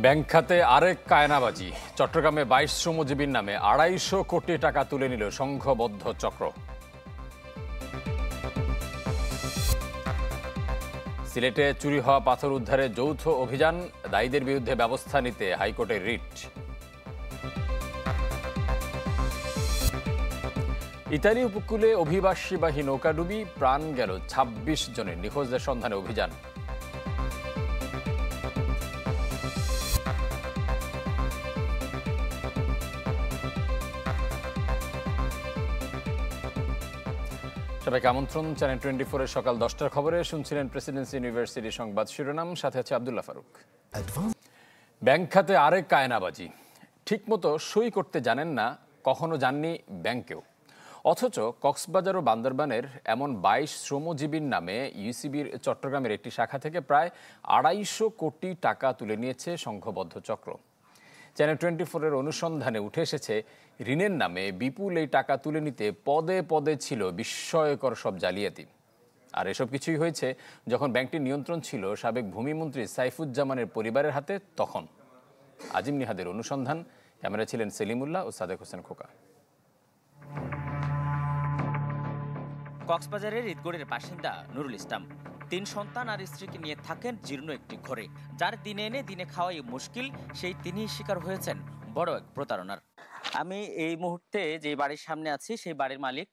Bank খাতে আরেক কায়নাবাজি। চট্টগ্রামে 22 শ্রমজীবীর নামে 250 কোটি টাকা তুলে নিল সংঘবদ্ধ চক্র। সিলেটে চুরি হওয়া পাথর উদ্ধারে যৌথ অভিযান, দায়ীদের বিরুদ্ধে ব্যবস্থা নিতে হাইকোর্টের রিট। ইতালি উপকূলে অভিবাসীবাহী নৌকাডুবি, প্রাণ গেল 26 জনের, নিখোঁজদের সন্ধানে অভিযান। সবাইকে আমন্ত্রণ। চ্যানেল 24 এর সকাল 10টার খবরে শুনছিলেন প্রেসিডেন্সি ইউনিভার্সিটি সংবাদ শিরোনাম, সাথে আছে আব্দুল্লাহ ফারুক। ব্যাংক খাতে আরেক কায়নাবাজি। ঠিকমতো সই করতে জানেন না, কখনো যাননি ব্যাংকেও, অথচ কক্সবাজার ও বান্দরবানের এমন 22 শ্রমজীবীর নামে ইউসিবির চট্টগ্রামের একটি শাখা থেকে প্রায় 250 কোটি টাকা তুলে নিয়েছে সংঘবদ্ধ চক্র। চ্যানেল 24 এর অনুসন্ধানে উঠে এসেছে, ঋণের নামে বিপুল এই টাকা তুলে নিতে পদে পদে ছিল বিস্ময়কর সব জালিয়াতি। আর এসব কিছুই হয়েছে যখন ব্যাংকটির নিয়ন্ত্রণ ছিল সাবেক ভূমিমন্ত্রী সাইফুজ্জামানের পরিবারের হাতে। তখন আজিম নিহাদের অনুসন্ধান, ক্যামেরা ছিলেন সেলিমুল্লাহ ও সাদেক হোসেন খোকা। কক্সবাজারের ঈদগড়ের বাসিন্দা নুরুল ইসলাম 3 সন্তান আর স্ত্রীকে নিয়ে থাকেন জীর্ণ একটি ঘরে। যার দিনে এনে দিনে খাওয়াই মুশকিল, সেই তিনিই শিকার হয়েছেন বড় এক প্রতারণার। আমি এই মুহূর্তে যে বাড়ির সামনে আছি, সেই বাড়ির মালিক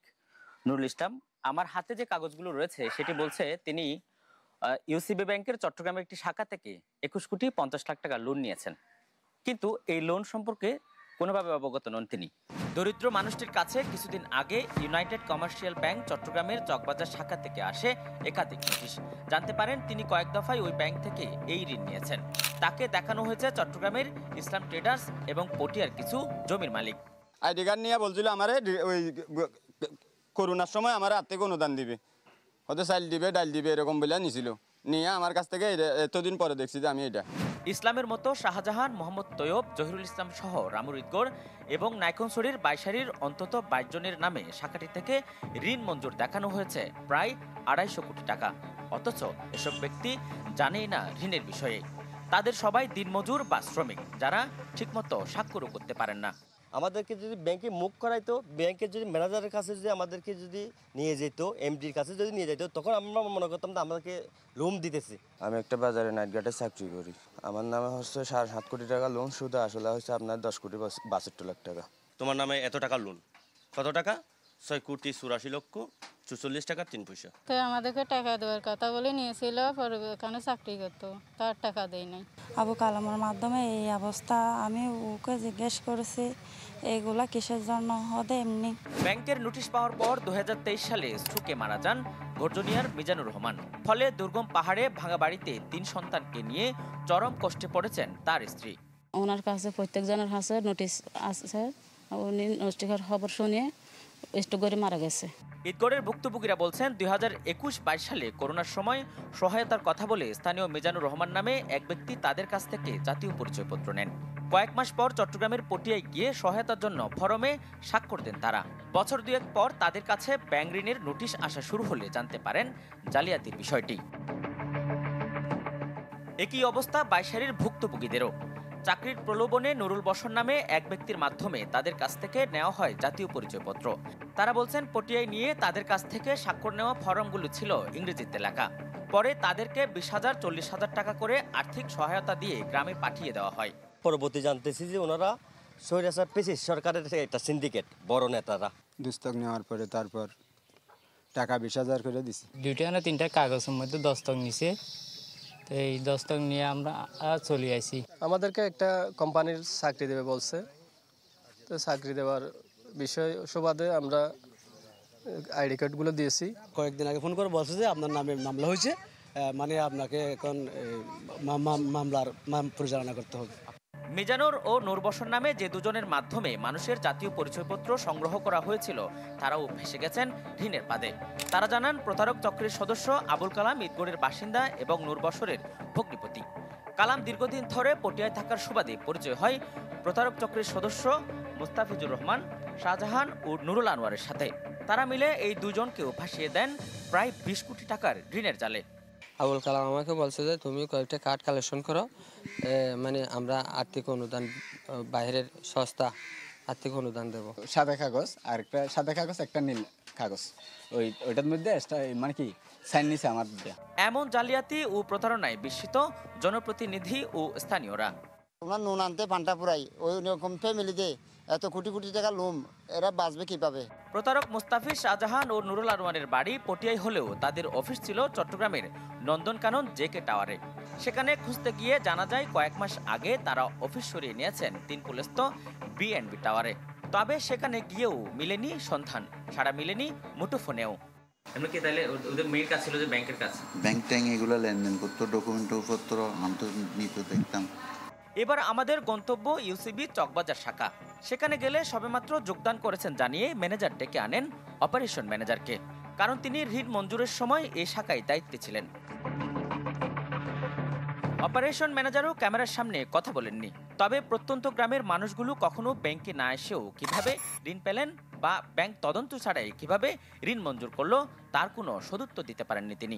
নুরুল ইসলাম। আমার হাতে যে কাগজগুলো রয়েছে সেটি বলছে তিনি ইউসিবি ব্যাংকের চট্টগ্রামের একটি শাখা থেকে 21 কোটি 50 লাখ টাকা লোন নিয়েছেন। কিন্তু এই লোন সম্পর্কে কোনোভাবে অবগত নন তিনি। দরিদ্র মানুষটির কাছে কিছুদিন আগে ইউনাইটেড কমার্শিয়াল ব্যাংক চট্টগ্রামের চকবাজার শাখা থেকে আসে একাধিক নোটিশ। জানতে পারেন তিনি কয়েক দফায় ওই ব্যাংক থেকে এই ঋণ নিয়েছেন। তাকে দেখানো হয়েছে চট্টগ্রামের ইসলাম ট্রেডার্স এবং পটিয়ার কিছু জমির মালিক। আইডি কার্ড নিয়ে বলছিল আমারে ওই করোনার সময় আমার হাত থেকে অনুদান দিবে, হয়তো চাল দিবে, ডাল দিবে, এরকম বলে নিছিল। নিয়ে আমার কাছ থেকে এতদিন পরে দেখছি যে আমি এটা। ইসলামের মতো শাহজাহান, মোহাম্মদ তৈয়ব, জহিরুল ইসলাম সহ রামুর ঈদগড় এবং নাইকনসরির বাইশারির অন্তত 22 জনের নামে শাখাটি থেকে ঋণ মঞ্জুর দেখানো হয়েছে প্রায় 250 কোটি টাকা। অথচ এসব ব্যক্তি জানেই না ঋণের বিষয়ে। তাদের সবাই দিনমজুর বা শ্রমিক, যারা ঠিকমতো স্বাক্ষরও করতে পারেন না। আমাদেরকে যদি ব্যাংকে মুখ করাইতো, ব্যাংকের যদি ম্যানেজারের কাছে যদি আমাদেরকে যদি নিয়ে যেত, এমডির কাছে যদি নিয়ে যেত, তখন আমরা মনে করতাম যে আমাদেরকে লোন দিতেছি। আমি একটা বাজারে নাইট গার্ডে চাকরি করি। আমার নামে হচ্ছে 7.5 কোটি টাকা লোন, শুধু আসলে হচ্ছে আপনার 10 কোটি 62 লাখ টাকা। তোমার নামে এত টাকা লোন, কত টাকা? 6 কোটি 84 লক্ষ 44 টাকা 3 পয়সা। তো আমাদেরকে টাকা দেওয়ার কথা বলে নিয়েছিল, পরে এখানে চাকরি করতো, তার টাকা দেয় নাই। আবু কালামের মাধ্যমে এই অবস্থা। আমি ওকে জিজ্ঞেস করেছি এগুলা কিসের জন্য হতে। এমনি ব্যাংকের নোটিশ পাওয়ার পর 2023 সালে স্ট্রোকে মারা যান গর্জনিয়ার মিজানুর রহমান। ফলে দুর্গম পাহাড়ে ভাঙা বাড়িতে 3 সন্তানকে নিয়ে চরম কষ্টে পড়েছেন তার স্ত্রী। ওনার কাছে প্রত্যেকজনের কাছে নোটিশ আছে, উনি নোটিশের খবর শুনে স্ট্রোক করে মারা গেছে। ঈদগড়ের ভুক্তভোগীরা বলছেন 2021-22 সালে করোনার সময় সহায়তার কথা বলে স্থানীয় মিজানুর রহমান নামে এক ব্যক্তি তাদের কাছ থেকে জাতীয় পরিচয়পত্র নেন। কয়েক মাস পর চট্টগ্রামের পটিয়ায় গিয়ে সহায়তার জন্য ফরমে স্বাক্ষর দেন তারা। বছর 2 পর তাদের কাছে ব্যাংক ঋণের নোটিশ আসা শুরু হলে জানতে পারেন জালিয়াতির বিষয়টি। একই অবস্থা বাইশারির ভুক্তভোগীদেরও। চাকরির প্রলোভনে নুরুল বসর নামে এক ব্যক্তির মাধ্যমে তাদের কাছ থেকে নেওয়া হয় জাতীয় পরিচয়পত্র। তারা বলছেন পটিয়ায় নিয়ে তাদের কাছ থেকে স্বাক্ষর নেওয়া ফরমগুলো ছিল ইংরেজিতে লেখা। পরে তাদেরকে 20,000 40,000 টাকা করে আর্থিক সহায়তা দিয়ে গ্রামে পাঠিয়ে দেওয়া হয়। পরবর্তী জানতেছি যে ওনারা স্বৈরাচার পেশিস সরকারের একটা সিন্ডিকেট, বড় নেতারা। দস্তক নেওয়ার পরে তারপর টাকা 20,000 করে দিছি। 2টা না 3টা কাগজের মধ্যে দস্তক নিছে। তো এই দস্তক নিয়ে আমরা চলে আসি। আমাদেরকে একটা কোম্পানির চাকরি দেবে বলছে, তো চাকরি দেওয়ার বিষয় সুবাদে আমরা আইডি কার্ডগুলো দিয়েছি। কয়েকদিন আগে ফোন করে বলছে যে আপনার নামে মামলা হয়েছে, মানে আপনাকে এখন মামলার পরিচালনা করতে হবে। মিজানুর ও নূর বসর নামে যে দুজনের মাধ্যমে মানুষের জাতীয় পরিচয়পত্র সংগ্রহ করা হয়েছিল, তারাও ভেসে গেছেন ঋণের ফাঁদে। তারা জানান প্রতারক চক্রের সদস্য আবুল কালাম ঈদগড়ের বাসিন্দা এবং নূর বসরের ভগ্নিপতি। কালাম দীর্ঘদিন ধরে পটিয়ায় থাকার সুবাদে পরিচয় হয় প্রতারক চক্রের সদস্য মুস্তাফিজুর রহমান, শাহজাহান ও নুরুল আনোয়ারের সাথে। তারা মিলে এই দুজনকেও ফাঁসিয়ে দেন প্রায় 20 কোটি টাকার ঋণের জালে। আবুল কালাম আমাকে বলছে যে তুমি কয়েকটা কার্ড কালেকশন করো, মানে আমরা আর্থিক অনুদান বাইরের সস্তা আর্থিক অনুদান দেবো। সাদা কাগজ আর একটা সাদা কাগজ, একটা নীল কাগজ, ওইটার মধ্যে মানে কি সাইন নিছে আমার। এমন জালিয়াতি ও প্রতারণায় বিস্মিত জনপ্রতিনিধি ও স্থানীয়রা। তোমরা নুন আনতে পান্তা পুরাই, ওই রকম ফ্যামিলিতে এত কোটি কোটি টাকা লোন, এরা বাঁচবে কিভাবে? প্রতারক মুস্তাফিজ, শাহজাহান ও নুরুল আরওয়ানের বাড়ি পটিয়ায় হলেও তাদের অফিস ছিল চট্টগ্রামের নন্দনকানন জেকে টাওয়ারে। সেখানে খুঁজতে গিয়ে জানা যায় কয়েক মাস আগে তারা অফিস সরিয়ে নিয়েছেন 3 পুলস্থ বিএনবি টাওয়ারে। তবে সেখানে গিয়েও মিলেনি সন্ধান, সাড়া মিলেনি মুঠোফোনেও। এমনি কি তাহলে ওদের মেইন কাজ ছিল যে ব্যাংকের কাজ, ব্যাংক ট্যাং এগুলো লেনদেন করতো, ডকুমেন্ট পত্র আনতো, নিত, দেখতাম। এবার আমাদের গন্তব্য ইউসিবি চকবাজার শাখা। সেখানে গেলে সবেমাত্র যোগদান করেছেন জানিয়ে ম্যানেজার ডেকে আনেন অপারেশন ম্যানেজারকে, কারণ তিনি ঋণ মঞ্জুরের সময় এই শাখায় দায়িত্বে ছিলেন। অপারেশন ম্যানেজারও ক্যামেরার সামনে কথা বলেননি। তবে প্রত্যন্ত গ্রামের মানুষগুলো কখনো ব্যাংকে না এসেও কিভাবে ঋণ পেলেন বা ব্যাংক তদন্ত ছাড়াই কিভাবে ঋণ মঞ্জুর করলো তার কোনো সদুত্তর দিতে পারেননি তিনি।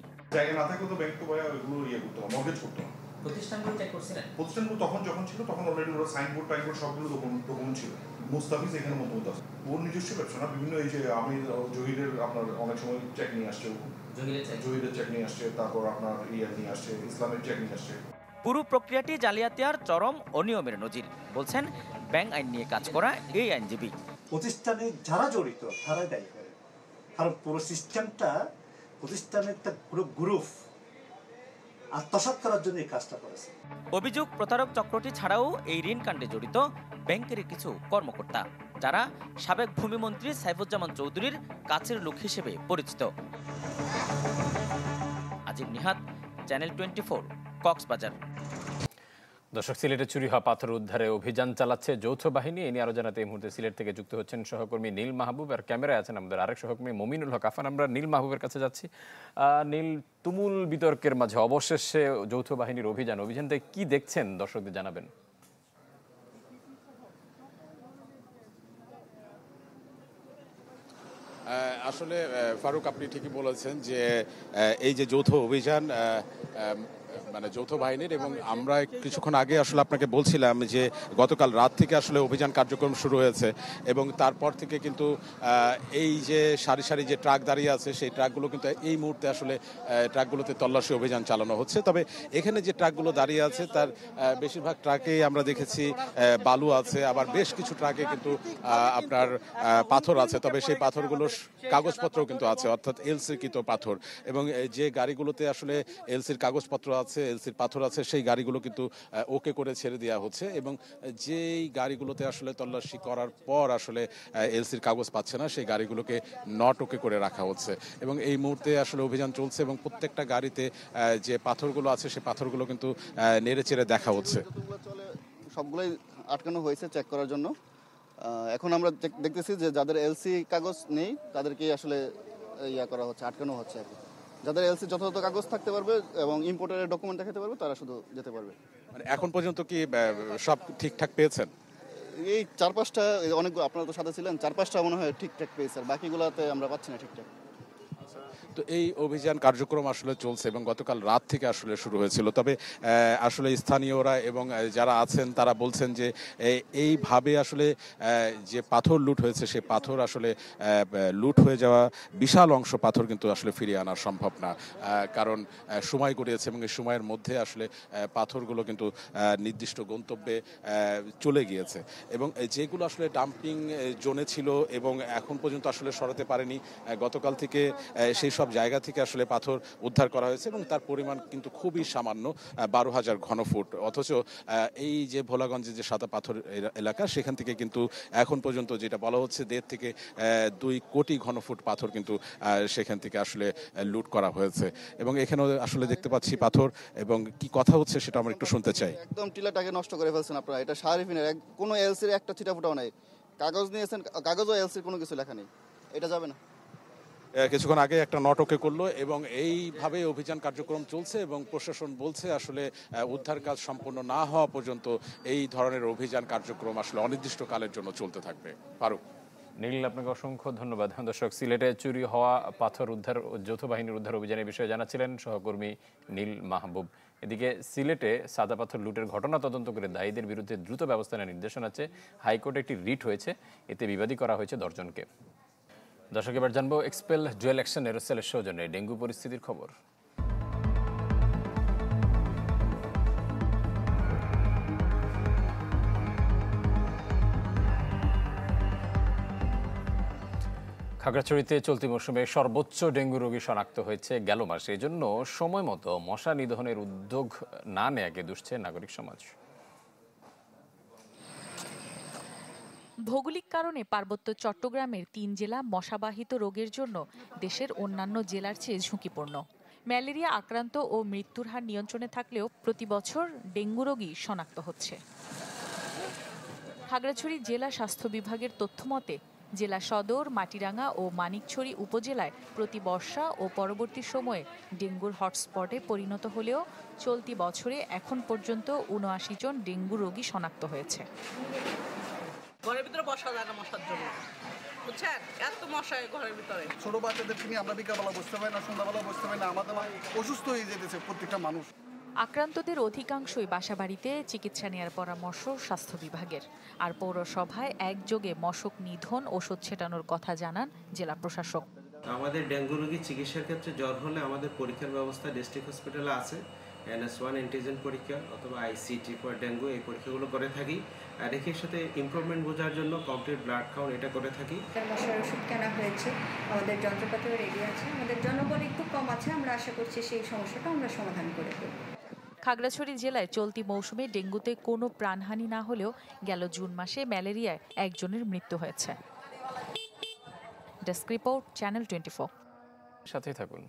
প্রতিষ্ঠানগুলো চেক করছিলেন, প্রতিষ্ঠানগুলো তখন যখন ছিল তখন অলরেডি ওরা সাইনবোর্ড টাইনবোর্ড সবগুলো ডকুমেন্ট ছিল। মুস্তাফিজ এখানে মধ্যে আছে, ওর নিজস্ব ব্যবসা না, বিভিন্ন এই যে আমি জহিরের আপনার অনেক সময় চেক নিয়ে আসছে, জহিরের চেক নিয়ে আসছে, তারপর আপনার ইয়ার নিয়ে আসছে, ইসলামের চেক নিয়ে আসছে। পুরো প্রক্রিয়াটি জালিয়াতিয়ার চরম অনিয়মের নজির বলছেন ব্যাংক আইন নিয়ে কাজ করা এই আইনজীবী। প্রতিষ্ঠানে যারা জড়িত তারাই দায়ী করে, কারণ পুরো সিস্টেমটা প্রতিষ্ঠানের পুরো গ্রুপ আত্মসাৎ করার জন্য এই কাজটা করেছে। অভিযোগ প্রতারক চক্রটি ছাড়াও এই ঋণ কাণ্ডে জড়িত ব্যাংকের কিছু কর্মকর্তা, যারা সাবেক ভূমিমন্ত্রী সাইফুজ্জামান চৌধুরীর কাছের লোক হিসেবে পরিচিত। আজিম নিহাত, চ্যানেল 24, কক্সবাজার। দর্শক, সিলেটে চুরি হওয়া পাথর উদ্ধারে অভিযান চালাচ্ছে যৌথ বাহিনী। এই নিয়ে আরো জানাতে এই মুহূর্তে সিলেট থেকে যুক্ত হচ্ছেন সহকর্মী নীল মাহবুব, আর ক্যামেরায় আছেন আমাদের আরেক সহকর্মী মমিনুল হক আফান। আমরা নীল মাহবুবের কাছে যাচ্ছি। নীল, তুমুল বিতর্কের মাঝে অবশেষে যৌথ বাহিনীর অভিযানটা কি দেখছেন দর্শকদের জানাবেন। আসলে ফারুক, আপনি ঠিকই বলেছেন যে এই যে যৌথ অভিযান মানে যৌথ বাহিনীর, এবং আমরা কিছুক্ষণ আগে আসলে আপনাকে বলছিলাম যে গতকাল রাত থেকে আসলে অভিযান কার্যক্রম শুরু হয়েছে, এবং তারপর থেকে কিন্তু এই যে সারি সারি যে ট্রাক দাঁড়িয়ে আছে সেই ট্রাকগুলো কিন্তু এই মুহূর্তে আসলে ট্রাকগুলোতে তল্লাশি অভিযান চালানো হচ্ছে। তবে এখানে যে ট্রাকগুলো দাঁড়িয়ে আছে তার বেশিরভাগ ট্রাকেই আমরা দেখেছি বালু আছে, আবার বেশ কিছু ট্রাকে কিন্তু আপনার পাথর আছে। তবে সেই পাথরগুলোর কাগজপত্রও কিন্তু আছে, অর্থাৎ এলসিকৃত পাথর, এবং যে গাড়িগুলোতে আসলে এলসির কাগজপত্র আছে, এলসির পাথর আছে, সেই গাড়িগুলো কিন্তু ওকে করে ছেড়ে দেওয়া হচ্ছে, এবং যেই গাড়িগুলোতে আসলে তল্লাশি করার পর আসলে এলসির কাগজ পাচ্ছে না সেই গাড়িগুলোকে নট ওকে করে রাখা হচ্ছে। এবং এই মুহূর্তে আসলে অভিযান চলছে, এবং প্রত্যেকটা গাড়িতে যে পাথরগুলো আছে সেই পাথরগুলো কিন্তু নেড়ে চেড়ে দেখা হচ্ছে। সবগুলোই আটকানো হয়েছে চেক করার জন্য। এখন আমরা দেখতেছি যে যাদের এলসি কাগজ নেই তাদেরকে আসলে করা হচ্ছে, আটকানো হচ্ছে আর কি। যাদের এলসি যথাযথ কাগজ থাকতে পারবে এবং ইম্পোর্টারের ডকুমেন্ট দেখাতে পারবে তারা শুধু যেতে পারবে। মানে এখন পর্যন্ত কি সব ঠিকঠাক পেয়েছেন? এই 4-5টা, অনেক আপনারা তো সাথে ছিলেন, 4-5টা মনে হয় ঠিকঠাক পেয়েছে, আর বাকিগুলোতে আমরা পাচ্ছি না ঠিকঠাক। তো এই অভিযান কার্যক্রম আসলে চলছে এবং গতকাল রাত থেকে আসলে শুরু হয়েছিল। তবে আসলে স্থানীয়রা এবং যারা আছেন তারা বলছেন যে এইভাবে আসলে যে পাথর লুট হয়েছে সেই পাথর আসলে লুট হয়ে যাওয়া বিশাল অংশ পাথর কিন্তু আসলে ফিরিয়ে আনা সম্ভব না, কারণ সময় গড়িয়েছে এবং এই সময়ের মধ্যে আসলে পাথরগুলো কিন্তু নির্দিষ্ট গন্তব্যে চলে গিয়েছে, এবং যেগুলো আসলে ডাম্পিং জোনে ছিল এবং এখন পর্যন্ত আসলে সরাতে পারেনি, গতকাল থেকে সেই সব জায়গা থেকে আসলে পাথর উদ্ধার করা হয়েছে এবং তার পরিমাণ কিন্তু খুবই সামান্য, 12,000 ঘনফুট। অথচ এই যে ভোলাগঞ্জের যে সাদা পাথর এলাকা সেখান থেকে কিন্তু এখন পর্যন্ত যেটা বলা হচ্ছে 1.5 থেকে 2 কোটি ঘনফুট পাথর কিন্তু সেখান থেকে আসলে লুট করা হয়েছে। এবং এখানেও আসলে দেখতে পাচ্ছি পাথর, এবং কি কথা হচ্ছে সেটা আমরা একটু শুনতে চাই। একদম টিলাটাকে নষ্ট করে ফেলছেন আপনারা, এটা শাহরিফিনের কোনো এলসির একটা ছিটাফোটাও নাই, কাগজ নিয়েছেন, কাগজও এলসির কোনো কিছু লেখা নেই, এটা যাবে না। কিছুক্ষণ আগে একটা নটকে করলো এবং এইভাবে অভিযান কার্যক্রম চলছে এবং প্রশাসন বলছে আসলে উদ্ধার কাজ সম্পন্ন না হওয়া পর্যন্ত এই ধরনের অভিযান কার্যক্রম আসলে অনির্দিষ্টকালের জন্য চলতে থাকবে। ফারুক। নীল, আপনাকে অসংখ্য ধন্যবাদ। দর্শক, সিলেটে চুরি হওয়া পাথর উদ্ধার যৌথ বাহিনীর উদ্ধার অভিযানের বিষয়ে জানাচ্ছিলেন সহকর্মী নীল মাহবুব। এদিকে সিলেটে সাদা পাথর লুটের ঘটনা তদন্ত করে দায়ীদের বিরুদ্ধে দ্রুত ব্যবস্থা নেওয়ার নির্দেশনা আছে। হাইকোর্টে একটি রিট হয়েছে, এতে বিবাদী করা হয়েছে 10 জনকে। দর্শক, এবার জানবো এক্সপেল জুয়েল অ্যাকশন এরোসেলের সৌজন্যে ডেঙ্গু পরিস্থিতির খবর। খাগড়াছড়িতে চলতি মৌসুমে সর্বোচ্চ ডেঙ্গু রোগী শনাক্ত হয়েছে গেল মাসে। এজন্য সময় মতো মশা নিধনের উদ্যোগ না নেয়াকে দুষছে নাগরিক সমাজ। ভৌগোলিক কারণে পার্বত্য চট্টগ্রামের 3 জেলা মশাবাহিত রোগের জন্য দেশের অন্যান্য জেলার চেয়ে ঝুঁকিপূর্ণ। ম্যালেরিয়া আক্রান্ত ও মৃত্যুর হার নিয়ন্ত্রণে থাকলেও প্রতি বছর ডেঙ্গু রোগী শনাক্ত হচ্ছে। খাগড়াছড়ি জেলা স্বাস্থ্য বিভাগের তথ্য মতে জেলা সদর, মাটিরাঙ্গা ও মানিকছড়ি উপজেলায় প্রতি বর্ষা ও পরবর্তী সময়ে ডেঙ্গুর হটস্পটে পরিণত হলেও চলতি বছরে এখন পর্যন্ত ৭৯ জন ডেঙ্গু রোগী শনাক্ত হয়েছে। ঘরের ভিতরে বসা যায় না মশার জন্য, বুঝছেন? এত মশা ঘরের ভিতরে। ছোট বাচ্চাদেরকে নিয়ে আমরা বিকালবেলা বসতে পারি না, সন্ধ্যাবেলা বসতে পারি না, আমাদের অসুস্থ হয়ে যেতেছে প্রত্যেকটা মানুষ। আক্রান্তদের অধিকাংশই বাসাবাড়িতে চিকিৎসা নেওয়ার পরামর্শ স্বাস্থ্য বিভাগের। আর পৌরসভায় একযোগে মশক নিধন ওষুধ ছেটানোর কথা জানান জেলা প্রশাসক। আমাদের ডেঙ্গু রোগীর চিকিৎসার ক্ষেত্রে জ্বর হলে আমাদের পরীক্ষার ব্যবস্থা ডিস্ট্রিক্ট হসপিটালে আছে। NS1 অ্যান্টিজেন পরীক্ষা অথবা ICT ফর ডেঙ্গু, এই পরীক্ষাগুলো করে থাকি। আর এর সাথে ইমপ্রুভমেন্ট বোঝার জন্য কমপ্লিট ব্লাড কাউন্ট এটা করে থাকি। মশার ওষুধ কেনা হয়েছে, আমাদের যন্ত্রপাতিও রেডি আছে, আমাদের জনবল একটু কম আছে, আমরা আশা করছি সেই সমস্যাটা আমরা সমাধান করে দেব। খাগড়াছড়ি জেলায় চলতি মৌসুমে ডেঙ্গুতে কোনো প্রাণহানি না হলেও গেল জুন মাসে ম্যালেরিয়ায় 1 জনের মৃত্যু হয়েছে। Desk report, channel 24। সাথে থাকুন।